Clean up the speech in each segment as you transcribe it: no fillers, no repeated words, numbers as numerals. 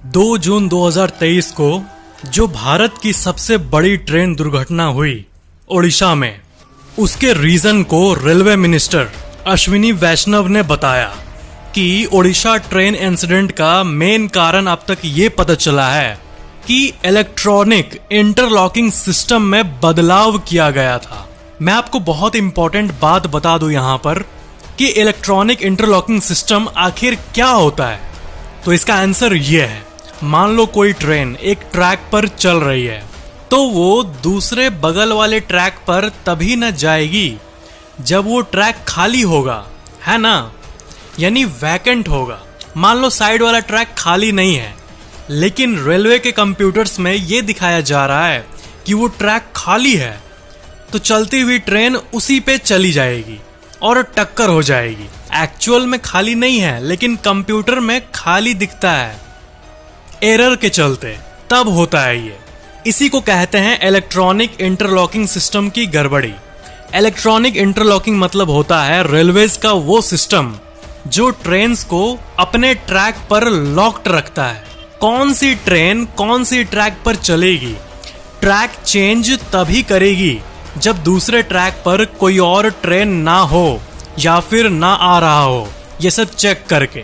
2 जून 2023 को जो भारत की सबसे बड़ी ट्रेन दुर्घटना हुई ओडिशा में, उसके रीजन को रेलवे मिनिस्टर अश्विनी वैष्णव ने बताया कि ओडिशा ट्रेन इंसिडेंट का मेन कारण अब तक ये पता चला है कि इलेक्ट्रॉनिक इंटरलॉकिंग सिस्टम में बदलाव किया गया था। मैं आपको बहुत इंपॉर्टेंट बात बता दूं यहाँ पर कि इलेक्ट्रॉनिक इंटरलॉकिंग सिस्टम आखिर क्या होता है। तो इसका आंसर ये है, मान लो कोई ट्रेन एक ट्रैक पर चल रही है तो वो दूसरे बगल वाले ट्रैक पर तभी न जाएगी जब वो ट्रैक खाली होगा, है ना, यानी वैकेंट होगा। मान लो साइड वाला ट्रैक खाली नहीं है, लेकिन रेलवे के कंप्यूटर्स में ये दिखाया जा रहा है कि वो ट्रैक खाली है, तो चलती हुई ट्रेन उसी पे चली जाएगी और टक्कर हो जाएगी। एक्चुअल में खाली नहीं है, लेकिन कंप्यूटर में खाली दिखता है एरर के चलते, तब होता है ये। इसी को कहते हैं इलेक्ट्रॉनिक इंटरलॉकिंग सिस्टम की गड़बड़ी। इलेक्ट्रॉनिक इंटरलॉकिंग मतलब होता है रेलवेज का वो सिस्टम जो ट्रेन्स को अपने ट्रैक पर लॉक्ड रखता है। कौन सी ट्रेन कौन सी ट्रैक पर चलेगी, ट्रैक चेंज तभी करेगी जब दूसरे ट्रैक पर कोई और ट्रेन ना हो या फिर ना आ रहा हो, ये सब चेक करके।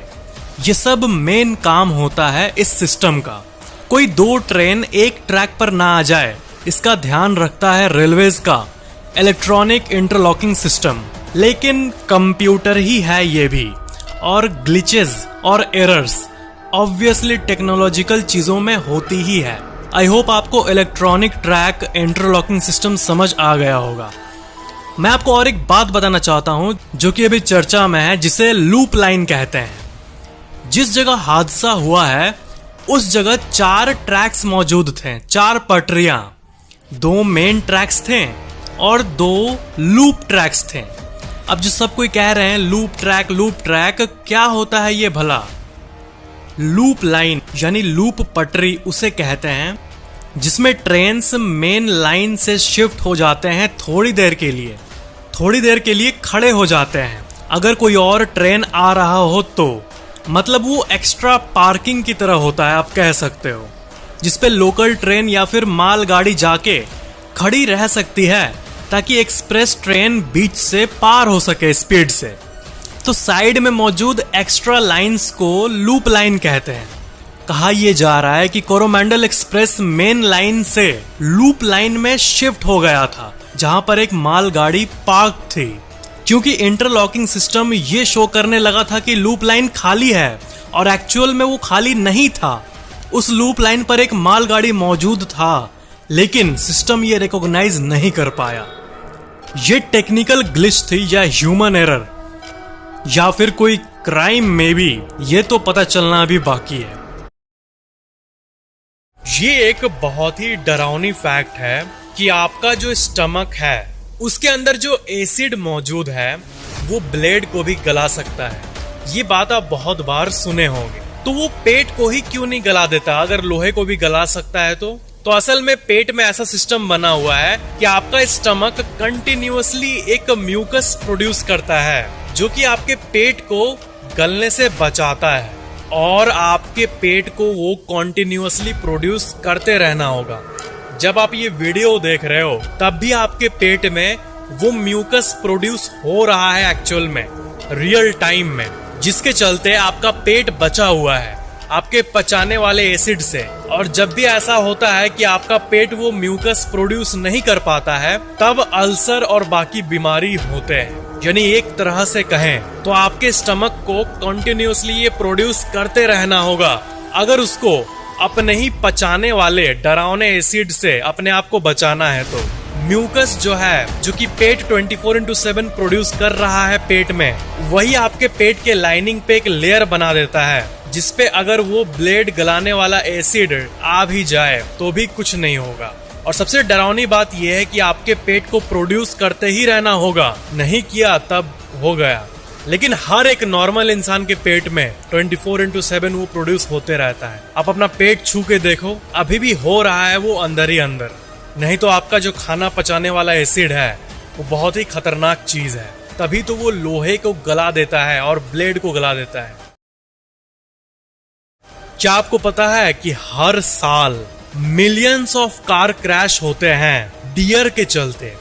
ये सब मेन काम होता है इस सिस्टम का। कोई दो ट्रेन एक ट्रैक पर ना आ जाए, इसका ध्यान रखता है रेलवेज का इलेक्ट्रॉनिक इंटरलॉकिंग सिस्टम। लेकिन कंप्यूटर ही है ये भी, और ग्लिचेस और एरर्स ऑब्वियसली टेक्नोलॉजिकल चीजों में होती ही है। आई होप आपको इलेक्ट्रॉनिक ट्रैक इंटरलॉकिंग सिस्टम समझ आ गया होगा। मैं आपको और एक बात बताना चाहता हूं जो कि अभी चर्चा में है, जिसे लूप लाइन कहते हैं। जिस जगह हादसा हुआ है उस जगह 4 ट्रैक्स मौजूद थे, 4 पटरियां, 2 मेन ट्रैक्स थे और 2 लूप ट्रैक्स थे। अब जो सब कोई कह रहे हैं लूप ट्रैक क्या होता है ये भला? लूप लाइन यानी लूप पटरी उसे कहते हैं जिसमें ट्रेन्स मेन लाइन से शिफ्ट हो जाते हैं थोड़ी देर के लिए खड़े हो जाते हैं। अगर कोई और ट्रेन आ रहा हो तो मतलब वो एक्स्ट्रा पार्किंग की तरह होता है, आप कह सकते हो, जिसपे लोकल ट्रेन या फिर माल गाड़ी जाके खड़ी रह सकती है ताकि एक्सप्रेस ट्रेन बीच से पार हो सके स्पीड से। तो साइड में मौजूद एक्स्ट्रा लाइंस को लूप लाइन कहते हैं। कहा यह जा रहा है कि कोरोमंडल एक्सप्रेस मेन लाइन से लूप लाइन में शिफ्ट हो गया था जहां पर एक माल गाड़ी पार्क थी, क्योंकि इंटरलॉकिंग सिस्टम ये शो करने लगा था कि लूप लाइन खाली है और एक्चुअल में वो खाली नहीं था। उस लूप लाइन पर एक माल गाड़ी मौजूद था, लेकिन सिस्टम ये रिकॉग्नाइज नहीं कर पाया। ये टेक्निकल ग्लिच थी या ह्यूमन एरर या फिर कोई क्राइम में भी, ये तो पता चलना अभी बाकी है। ये एक बहुत ही डरावनी फैक्ट है कि आपका जो स्टमक है उसके अंदर जो एसिड मौजूद है वो ब्लेड को भी गला सकता है। ये बात आप बहुत बार सुने होंगे। तो वो पेट को ही क्यों नहीं गला देता अगर लोहे को भी गला सकता है तो असल में पेट में ऐसा सिस्टम बना हुआ है कि आपका स्टमक कंटिन्यूअसली एक म्यूकस प्रोड्यूस करता है जो कि आपके पेट को गलने से बचाता है, और आपके पेट को वो कॉन्टिन्यूअसली प्रोड्यूस करते रहना होगा। जब आप ये वीडियो देख रहे हो तब भी आपके पेट में वो म्यूकस प्रोड्यूस हो रहा है एक्चुअल में, रियल टाइम में, जिसके चलते आपका पेट बचा हुआ है आपके पचाने वाले एसिड से। और जब भी ऐसा होता है कि आपका पेट वो म्यूकस प्रोड्यूस नहीं कर पाता है, तब अल्सर और बाकी बीमारी होते हैं। यानी एक तरह से कहें तो आपके स्टमक को कंटिन्यूअसली ये प्रोड्यूस करते रहना होगा अगर उसको अपने ही पचाने वाले डरावने एसिड से अपने आप को बचाना है। तो म्यूकस जो है, जो कि पेट 24/7 प्रोड्यूस कर रहा है पेट में, वही आपके पेट के लाइनिंग पे एक लेयर बना देता है जिसपे अगर वो ब्लेड गलाने वाला एसिड आ भी जाए तो भी कुछ नहीं होगा। और सबसे डरावनी बात यह है कि आपके पेट को प्रोड्यूस करते ही रहना होगा, नहीं किया तब हो गया। लेकिन हर एक नॉर्मल इंसान के पेट में 24/7 वो प्रोड्यूस होते रहता है। आप अपना पेट छू के देखो, अभी भी हो रहा है वो अंदर ही अंदर। नहीं तो आपका जो खाना पचाने वाला एसिड है वो बहुत ही खतरनाक चीज है, तभी तो वो लोहे को गला देता है और ब्लेड को गला देता है। क्या आपको पता है कि हर साल मिलियंस ऑफ कार क्रैश होते हैं डियर के चलते?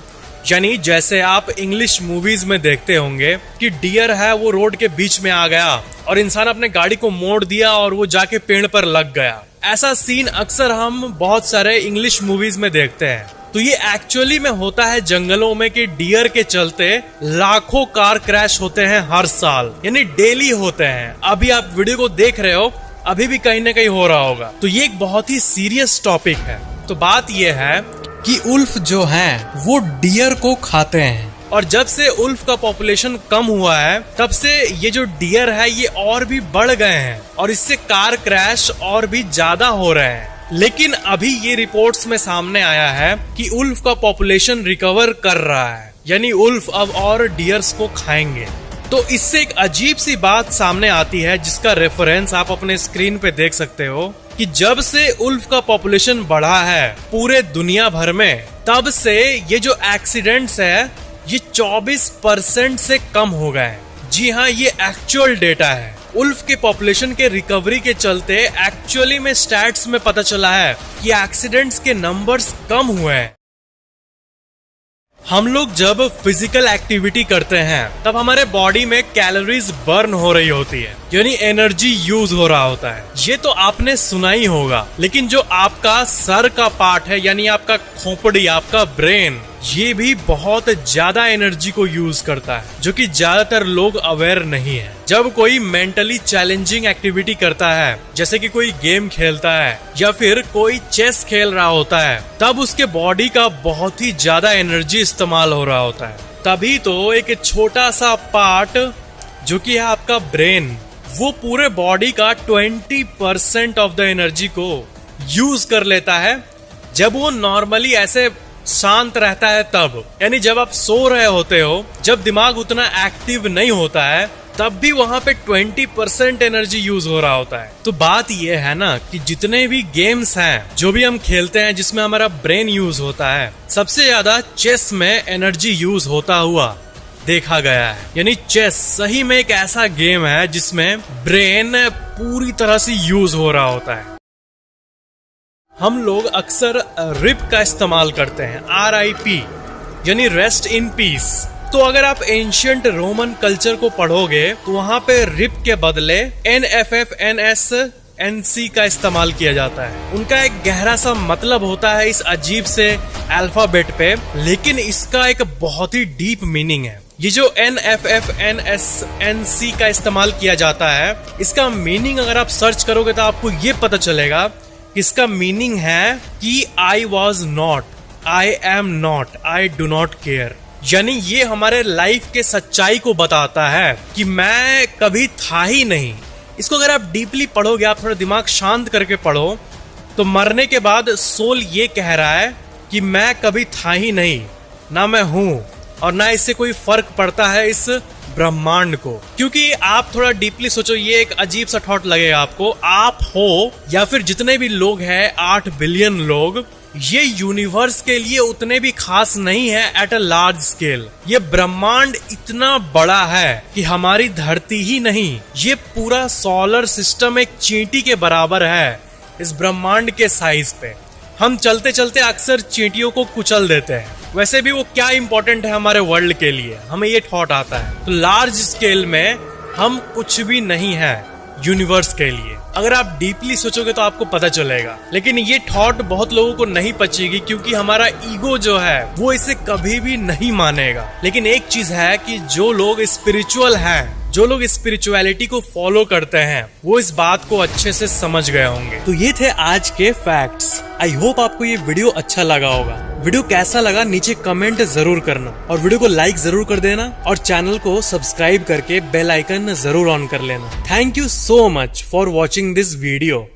यानी जैसे आप इंग्लिश मूवीज में देखते होंगे कि डियर है वो रोड के बीच में आ गया और इंसान अपने गाड़ी को मोड़ दिया और वो जाके पेड़ पर लग गया। ऐसा सीन अक्सर हम बहुत सारे इंग्लिश मूवीज में देखते हैं। तो ये एक्चुअली में होता है जंगलों में कि डियर के चलते लाखों कार क्रैश होते हैं हर साल, यानी डेली होते हैं। अभी आप वीडियो को देख रहे हो, अभी भी कहीं ना कहीं हो रहा होगा। तो ये एक बहुत ही सीरियस टॉपिक है। तो बात ये है कि उल्फ जो हैं वो डियर को खाते हैं, और जब से उल्फ का पॉपुलेशन कम हुआ है तब से ये जो डियर है ये और भी बढ़ गए हैं और इससे कार क्रैश और भी ज्यादा हो रहे हैं। लेकिन अभी ये रिपोर्ट्स में सामने आया है कि उल्फ का पॉपुलेशन रिकवर कर रहा है, यानी उल्फ अब और डियर्स को खाएंगे। तो इससे एक अजीब सी बात सामने आती है जिसका रेफरेंस आप अपने स्क्रीन पे देख सकते हो कि जब से उल्फ का पॉपुलेशन बढ़ा है पूरे दुनिया भर में, तब से ये जो एक्सीडेंट्स है ये 24% से कम हो गए हैं। जी हाँ, ये एक्चुअल डेटा है। उल्फ के पॉपुलेशन के रिकवरी के चलते एक्चुअली में स्टैट्स में पता चला है कि एक्सीडेंट्स के नंबर्स कम हुए हैं। हम लोग जब फिजिकल एक्टिविटी करते हैं तब हमारे बॉडी में कैलोरीज बर्न हो रही होती है, यानी एनर्जी यूज हो रहा होता है। ये तो आपने सुना ही होगा। लेकिन जो आपका सर का पार्ट है, यानी आपका खोपड़ी, आपका ब्रेन, ये भी बहुत ज्यादा एनर्जी को यूज करता है, जो कि ज्यादातर लोग अवेयर नहीं है। जब कोई मेंटली चैलेंजिंग एक्टिविटी करता है, जैसे कि कोई गेम खेलता है या फिर कोई चेस खेल रहा होता है, तब उसके बॉडी का बहुत ही ज्यादा एनर्जी इस्तेमाल हो रहा होता है। तभी तो एक छोटा सा पार्ट जो कि है आपका ब्रेन, वो पूरे बॉडी का 20% ऑफ द एनर्जी को यूज कर लेता है जब वो नॉर्मली ऐसे शांत रहता है तब। यानी जब आप सो रहे होते हो, जब दिमाग उतना एक्टिव नहीं होता है, तब भी वहां पे 20% एनर्जी यूज हो रहा होता है। तो बात ये है ना कि जितने भी गेम्स हैं, जो भी हम खेलते हैं जिसमें हमारा ब्रेन यूज होता है, सबसे ज्यादा चेस में एनर्जी यूज होता हुआ देखा गया है। यानी चेस सही में एक ऐसा गेम है जिसमें ब्रेन पूरी तरह से यूज हो रहा होता है। हम लोग अक्सर रिप का इस्तेमाल करते हैं, RIP, यानी रेस्ट इन पीस। तो अगर आप एंशियंट रोमन कल्चर को पढ़ोगे तो वहाँ पे रिप के बदले NFFNSNC का इस्तेमाल किया जाता है। उनका एक गहरा सा मतलब होता है इस अजीब से अल्फाबेट पे, लेकिन इसका एक बहुत ही डीप मीनिंग है। ये जो NFFNSNC का इस्तेमाल किया जाता है, इसका मीनिंग अगर आप सर्च करोगे तो आपको ये पता चलेगा, इसका मीनिंग है कि I was not, I am not, I do not care। यानी ये हमारे लाइफ के सच्चाई को बताता है कि मैं कभी था ही नहीं। इसको अगर आप डीपली पढ़ोगे, आप थोड़ा दिमाग शांत करके पढ़ो, तो मरने के बाद सोल ये कह रहा है कि मैं कभी था ही नहीं, ना मैं हूं, और ना इससे कोई फर्क पड़ता है इस ब्रह्मांड को। क्योंकि आप थोड़ा डीपली सोचो, ये एक अजीब सा थॉट लगेगा आपको। आप हो या फिर जितने भी लोग हैं, 8 बिलियन लोग, ये यूनिवर्स के लिए उतने भी खास नहीं है एट अ लार्ज स्केल। ये ब्रह्मांड इतना बड़ा है कि हमारी धरती ही नहीं, ये पूरा सोलर सिस्टम एक चींटी के बराबर है इस ब्रह्मांड के साइज पे। हम चलते चलते अक्सर चींटियों को कुचल देते हैं। वैसे भी वो क्या इंपॉर्टेंट है हमारे वर्ल्ड के लिए, हमें ये थॉट आता है। तो लार्ज स्केल में हम कुछ भी नहीं है यूनिवर्स के लिए। अगर आप डीपली सोचोगे तो आपको पता चलेगा। लेकिन ये थॉट बहुत लोगों को नहीं पचेगी, क्योंकि हमारा ईगो जो है वो इसे कभी भी नहीं मानेगा। लेकिन एक चीज है कि जो लोग स्पिरिचुअल हैं, जो लोग स्पिरिचुअलिटी को फॉलो करते हैं, वो इस बात को अच्छे से समझ गए होंगे। तो ये थे आज के फैक्ट्स। आई होप आपको ये वीडियो अच्छा लगा होगा। वीडियो कैसा लगा नीचे कमेंट जरूर करना, और वीडियो को लाइक जरूर कर देना, और चैनल को सब्सक्राइब करके बेल आइकन जरूर ऑन कर लेना। Thank you so much for watching this video.